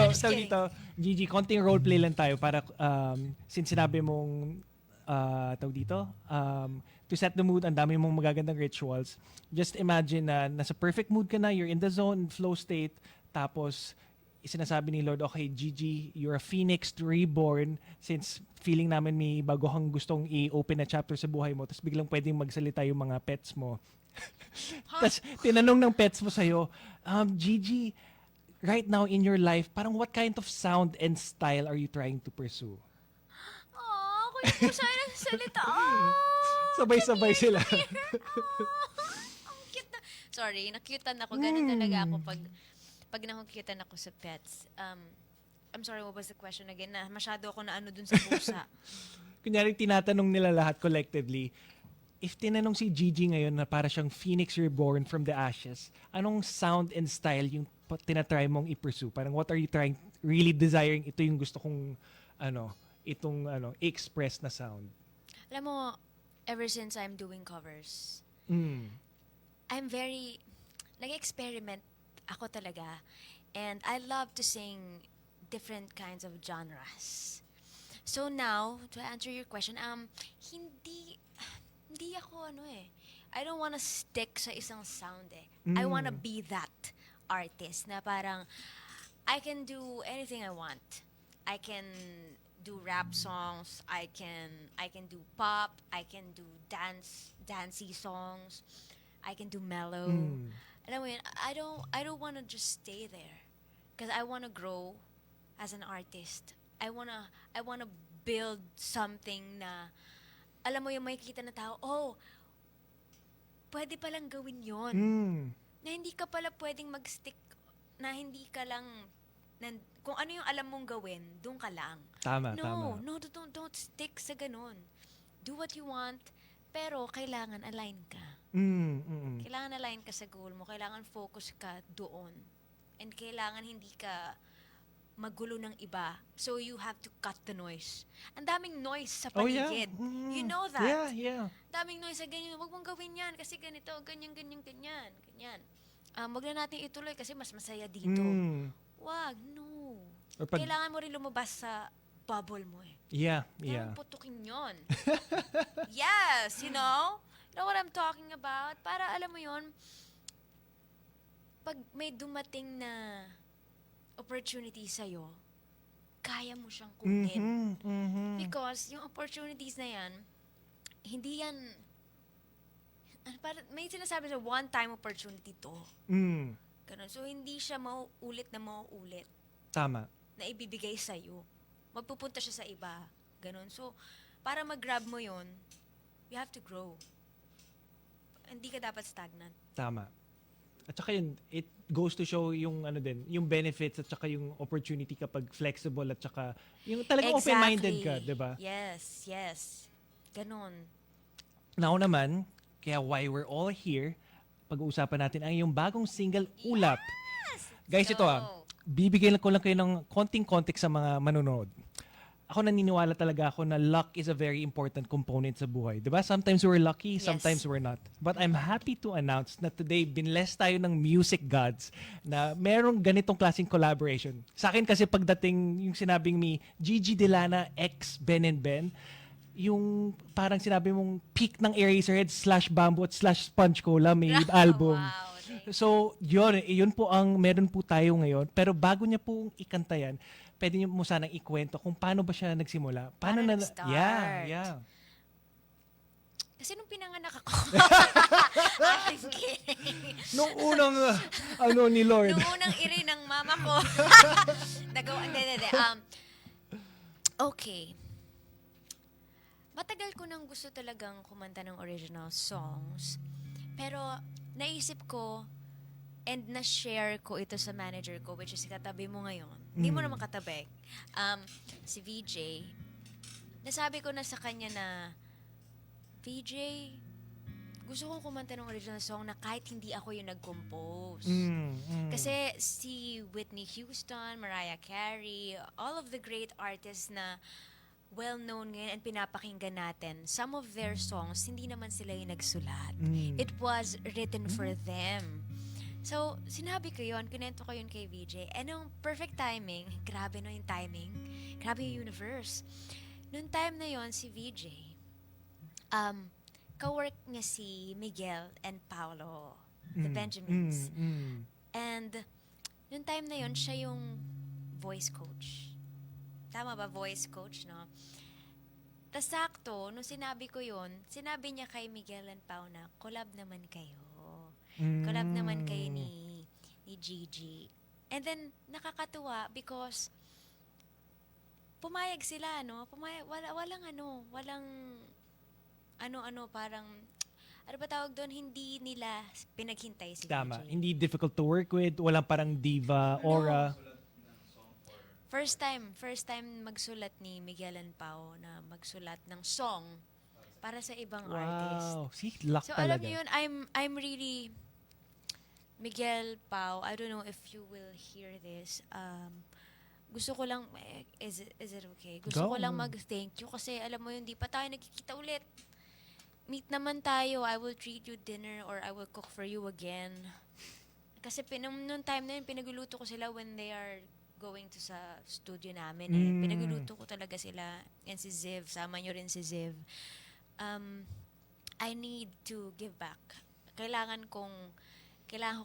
just tawag kidding. dito, Gigi, konting roleplay lang tayo para since sinabi mong tawag dito, to set the mood, ang dami mong magagandang rituals. Just imagine na nasa perfect mood ka na, you're in the zone, flow state, tapos sinasabi ni Lord, okay, Gigi, you're a phoenix reborn since feeling namin may bago kang gustong i-open na chapter sa buhay mo, tapos biglang pwedeng magsalita yung mga pets mo. Tapos tinanong ng pets mo sa'yo, Gigi, right now in your life, parang what kind of sound and style are you trying to pursue? Ako yung pusa yung nagsasalita. Sabay-sabay sila. Ang cute na. Sorry, nakyutan ako. Ganun talaga ako pag nakukyutan ako sa pets. I'm sorry, what was the question again? Na masyado ako na ano dun sa pusa. Kunyari, tinatanong nila lahat collectively, if tinanong si Gigi ngayon na para siyang phoenix reborn from the ashes, anong sound and style yung tinatry mong i-pursue? Parang what are you trying, really desiring, ito yung gusto kong, i-express na sound? Alam mo, ever since I'm doing covers, I'm very, nag-experiment ako talaga. And I love to sing different kinds of genres. So now, to answer your question, hindi ako I don't wanna stick sa isang sound eh. I wanna be that artist na parang I can do anything I want. I can do rap songs, I can do pop, I can do dancey songs, I can do mellow. Alam mo yun, I don't wanna just stay there. Because I wanna grow as an artist. I wanna build something na alam mo yung makikita na tao, pwede palang gawin yon. Na hindi ka pala pwedeng mag-stick, na hindi ka lang, kung ano yung alam mong gawin, doon ka lang. Tama. Don't stick sa ganun. Do what you want, pero kailangan align ka. Kailangan align ka sa goal mo, kailangan focus ka doon. And kailangan hindi ka magulo ng iba. So you have to cut the noise. Ang daming noise sa paligid. You know that? Yeah. Daming noise sa ganyan. Huwag mong gawin yan kasi ganito, ganyan. Wag na natin ituloy kasi mas masaya dito. Wag, no. Kailangan mo rin lumabas sa bubble mo eh. Yeah. Kailangan putukin yun. Yes, you know? You know what I'm talking about? Para alam mo yun, pag may dumating na opportunity sa'yo, kaya mo siyang kunin. Because yung opportunities na yan, hindi yan, may sinasabi sa one-time opportunity to. Ganun. So, hindi siya mauulit. Tama. Na ibibigay sa'yo. Magpupunta siya sa iba. Ganun. So, para mag-grab mo yun, you have to grow. Hindi ka dapat stagnant. Tama. At saka yun, it goes to show yung yung benefits at saka yung opportunity kapag flexible at saka yung talagang open-minded ka, di ba? Yes. Ganon. Now naman, kaya why we're all here, pag-uusapan natin ang yung bagong single, Ulap. Guys, ito bibigyan ko lang kayo ng konting context sa mga manonood. Ako naniniwala talaga ako na luck is a very important component sa buhay. Diba? Sometimes we're lucky, sometimes we're not. But I'm happy to announce na today, binless tayo ng music gods na merong ganitong klaseng collaboration. Sa akin kasi pagdating yung sinabing ni Gigi Delana x Ben and Ben, yung parang sinabi mong peak ng Eraserhead / Bamboo at / Sponge Cola may album. Wow. So, yun po ang meron po tayo ngayon. Pero bago niya po ikanta yan, pwede niyo mo sanang ikwento kung paano ba siya nagsimula. Paano nag-start? Yeah. Kasi nung pinanganak ako, I'm kidding. Nung unang, ni Lord. Nung unang iri ng mama ko. Nagawa, hindi. Okay. Matagal ko nang gusto talagang kumanta ng original songs. Pero naisip ko, and na-share ko ito sa manager ko, which is katabi mo ngayon. Hindi mo naman katabi. Si VJ. Nasabi ko na sa kanya na, VJ, gusto kong kumanta ng original song na kahit hindi ako yung nag-compose. Kasi si Whitney Houston, Mariah Carey, all of the great artists na well-known ngayon and pinapakinggan natin, some of their songs, hindi naman sila yung nagsulat. It was written for them. So, sinabi ko yun, kinento ko yun kay VJ. And nung perfect timing, grabe no yung timing, grabe yung universe. Nung time na yon si VJ, um, ka-work niya si Miguel and Paolo, the Benjamins. And nung time na yon siya yung voice coach. Tama ba, voice coach, no? Tas sakto, nung sinabi ko yun, sinabi niya kay Miguel and Pao na, collab naman kayo. Collab naman kayo ni Gigi. And then, nakakatuwa because pumayag sila, no? Walang parang, ano ba tawag doon? Hindi nila pinaghintay si Tama. VJ. Hindi difficult to work with. Walang parang diva, aura. First time magsulat ni Miguel and Pao na magsulat ng song para sa ibang artist. Wow. See, luck So alam talaga. niyo yun, I'm really Miguel Pao. I don't know if you will hear this. Gusto ko lang is it okay? Gusto Go. ko lang mag-thank you kasi alam mo yun, di pa tayo nagkikita ulit. Meet naman tayo. I will treat you dinner or I will cook for you again. Kasi nung time na yun, pinagluluto ko sila when they are going to sa studio namin eh. Pinagluluto ko talaga sila. And si Ziv, sama nyo rin si Ziv. I need to give back. Kailangan ko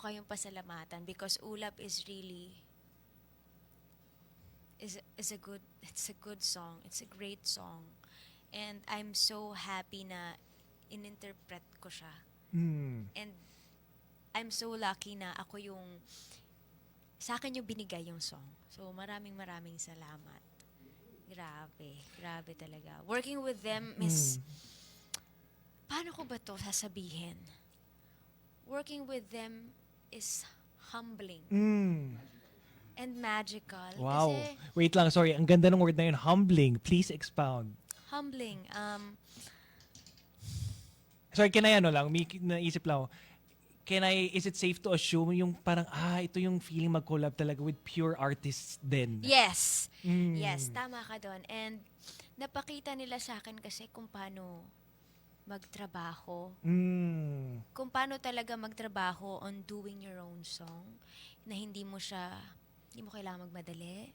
kayong pasalamatan because Ulap is really it's a good song. It's a great song. And I'm so happy na ininterpret ko siya. And I'm so lucky na ako yung sa akin yung binigay yung song. So maraming salamat. Grabe talaga. Working with them is paano ko ba to sasabihin? Working with them is humbling and magical. Wow. Kasi Wait lang, sorry. Ang ganda ng word na yun, humbling. Please expound. humbling. Sorry, can I may naisip lang ako. Is it safe to assume yung parang, ito yung feeling mag-collab talaga with pure artists din? Yes. Yes, tama ka doon. And napakita nila sa akin kasi kung paano magtrabaho. Kung paano talaga magtrabaho on doing your own song na hindi mo kailangan magmadali.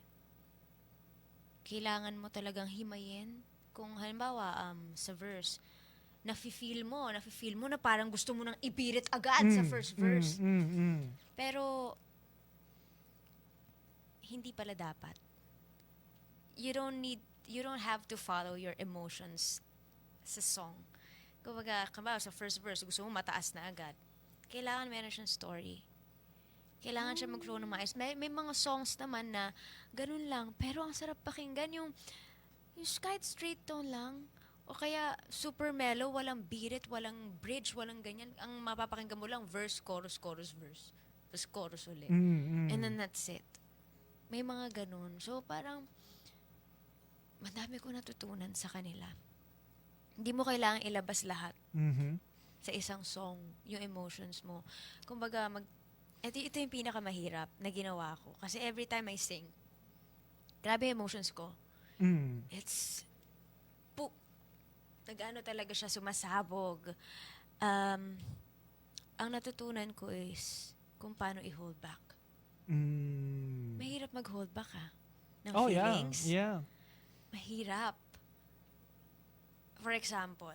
Kailangan mo talagang himayin. Kung halimbawa, sa verse, nafe-feel mo na parang gusto mo nang ipirit agad sa first verse. Pero, hindi pala dapat. You don't have to follow your emotions sa song. Kumbaga, sa first verse, gusto mo mataas na agad. Kailangan meron siyang story. Kailangan siya mag-flow ng maayos. May mga songs naman na ganun lang, pero ang sarap pakinggan yung kahit straight tone lang, o kaya super mellow, walang beat it, walang bridge, walang ganyan. Ang mapapakinggan mo lang, verse, chorus, verse. Tapos chorus ulit. And then that's it. May mga ganun. So parang, madami ko natutunan sa kanila. Hindi mo kailangang ilabas lahat sa isang song, yung emotions mo. Kumbaga, ito yung pinakamahirap na ginawa ko. Kasi every time I sing, grabe yung emotions ko. It's, nag-ano talaga siya, sumasabog. Ang natutunan ko is kung paano i-hold back. Mahirap mag-hold back ng feelings. Yeah. Mahirap. For example,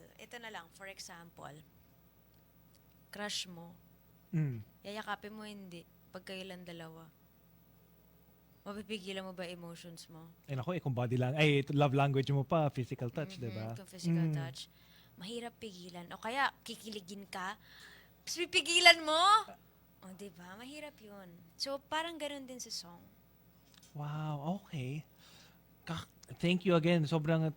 crush mo, yayakapin mo hindi, pag kayo lang dalawa. Mapipigilan mo ba emotions mo? Kung body lang, love language mo pa, physical touch, diba? Kung physical touch. Mahirap pigilan. O kaya, kikiligin ka, tapos pipigilan mo! O, diba? Mahirap yun. So, parang ganun din sa song. Wow, okay. Thank you again. Sobrang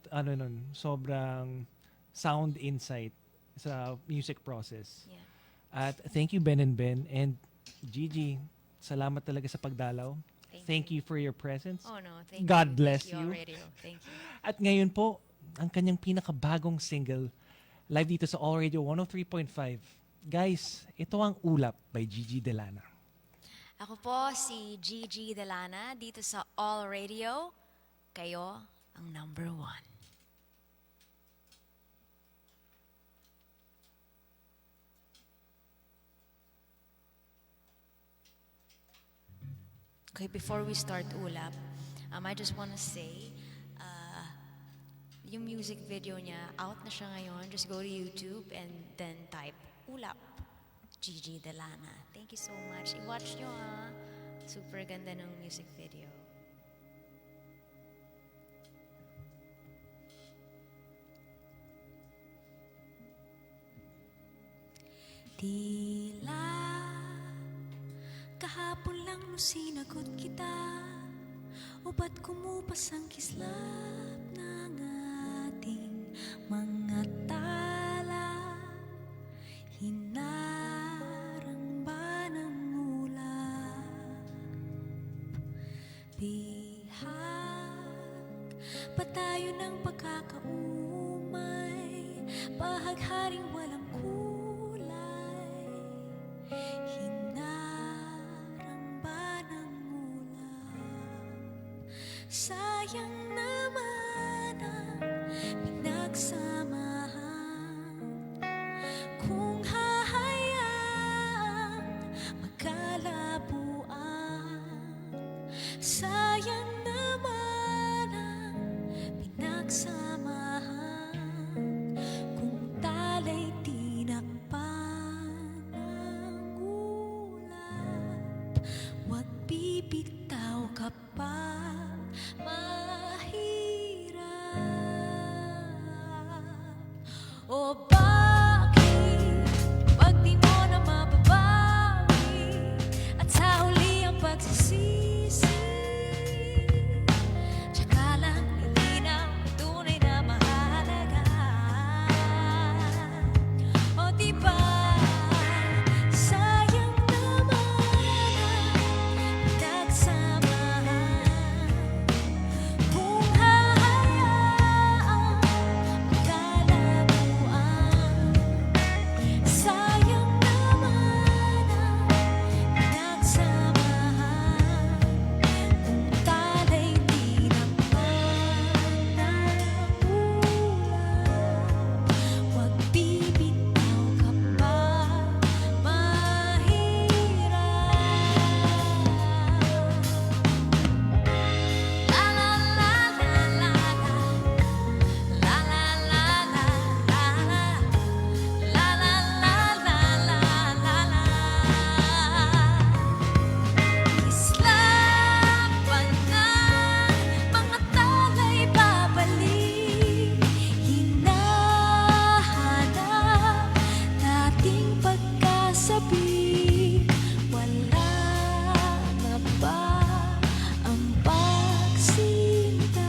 sound insight sa music process. Yeah. At thank you Ben and Gigi. Salamat talaga sa pagdalaw. Thank you for your presence. Oh no, thank God you. bless Thank you. Radio. Thank you. At ngayon po, ang kanyang pinakabagong single live dito sa All Radio 103.5. Guys, ito ang Ulap by Gigi Delana. Ako po si Gigi Delana dito sa All Radio. Kayo ang number 1. Okay, before we start Ulap, I just wanna say, yung music video niya, out na siya ngayon. Just go to YouTube and then type Ulap, Gigi Delana. Thank you so much. I-watch nyo ha. Super ganda ng music video. Tila kahapon lang no sinagot kita, o ba't kumupas ang kislap ng ating mga tala? Hinarang ba ng ulap? Bihag pa tayo ng pagkakaumay, bahagharing walang kulay. Hinarang ba ng ulap? Sayang naman ang pinagsamahan. Kung hahayaang magkalabuan, sayang naman ang pinagsamahan. Kung tala'y tinakpan ng ulap, huwag bibitaw kapag mahirap. O bakit pag di mo na mababawi, at sa huli ang pagsisisi, tsaka lang ilinaw tunay na mahalaga? O diba sayang naman ang pinagsamahan. Kung hahayaang magkalabuan, sayang naman ang pinagsamahan. Kung tala'y tinakpan ng ulap, huwag bibitaw kapag mahirap. La la la la la la, la la la la la la, la la la la la la. Kislapan ng mga tala'y babalik, hinahanap dating pagkasabi. Wala na ba ang pagsinta?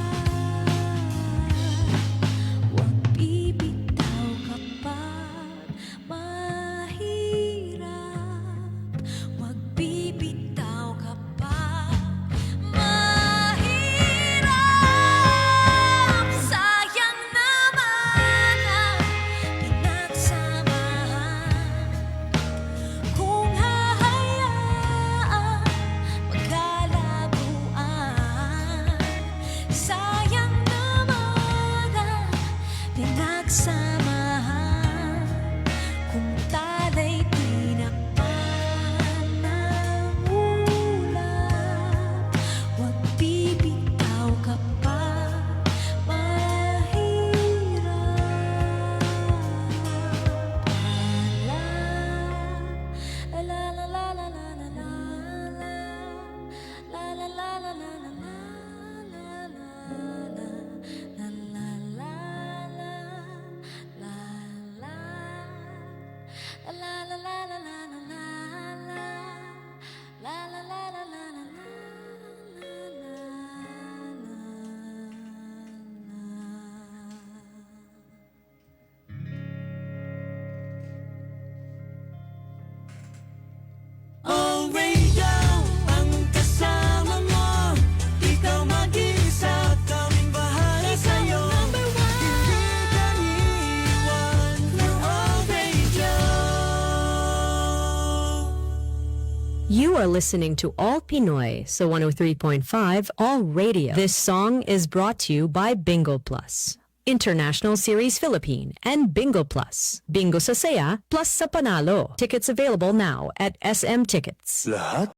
Huwag bibitaw kapag mahirap. Huwag bibitaw kapag mahirap. Sayang naman ang pinagsamahan. Kung hahayaang magkalabuan, sayang naman ang pinagsamahan. Kung tala'y tinakpan ng ulap, huwag bibitaw kapag mahirap. La la la la la la la la, la la la la la la la, la la la la, la la. La la la la la la la la, la la la la la la la, All radio ang kasama mo, ikaw mag-isa, kaming bahala sa'yo. Hindi ka iiwan ng All Radio. You are listening to All Pinoy, so 103.5 All Radio. This song is brought to you by Bingo Plus, International Series Philippine, and Bingo Plus. Bingo sa saya, plus sa panalo. Tickets available now at SM Tickets. Lahat